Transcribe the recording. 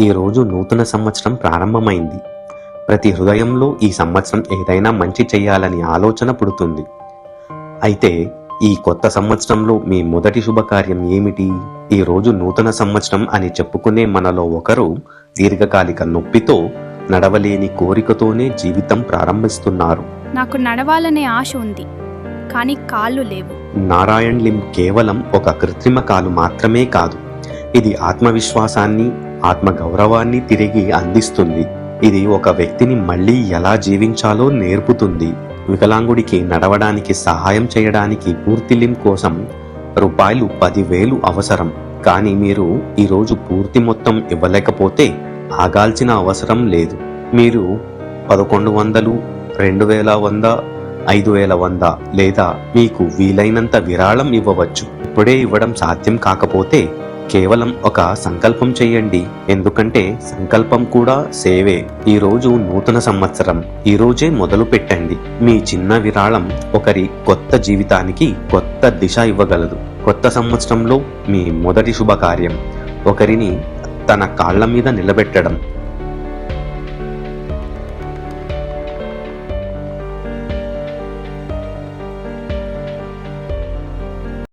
ఈరోజు నూతన సంవత్సరం ప్రారంభమైంది. ప్రతి హృదయంలో ఈ సంవత్సరం ఏదైనా మంచి చెయ్యాలని ఆలోచన పుడుతుంది. అయితే ఈ కొత్త సంవత్సరంలో మీ మొదటి శుభకార్యం ఏమిటి? ఈరోజు నూతన సంవత్సరం అని చెప్పుకునే మనలో ఒకరు దీర్ఘకాలిక నొప్పితో, నడవలేని కోరికతోనే జీవితం ప్రారంభిస్తున్నారు. నాకు నడవాలనే ఆశ ఉంది, కానీ కాళ్ళు లేవు. నారాయణ్ లిమ్ కేవలం ఒక కృత్రిమ కాలు మాత్రమే కాదు, ఇది ఆత్మవిశ్వాసాన్ని, ఆత్మగౌరవాన్ని తిరిగి అందిస్తుంది. ఇది ఒక వ్యక్తిని మళ్ళీ ఎలా జీవించాలో నేర్పుతుంది. వికలాంగుడికి నడవడానికి సహాయం చేయడానికి పూర్తి లిమ్ కోసం రూపాయలు 10,000 అవసరం. కానీ మీరు ఈరోజు పూర్తి మొత్తం ఇవ్వలేకపోతే ఆగాల్సిన అవసరం లేదు. మీరు 1100, 2100, 5100 లేదా మీకు వీలైనంత విరాళం ఇవ్వవచ్చు. ఇప్పుడే ఇవ్వడం సాధ్యం కాకపోతే కేవలం ఒక సంకల్పం చేయండి, ఎందుకంటే సంకల్పం కూడా సేవే. ఈరోజు నూతన సంవత్సరం, ఈరోజే మొదలు పెట్టండి. మీ చిన్న విరాళం ఒకరి కొత్త జీవితానికి కొత్త దిశ ఇవ్వగలదు. కొత్త సంవత్సరంలో మీ మొదటి శుభకార్యం ఒకరిని తన కాళ్ల మీద నిలబెట్టడం.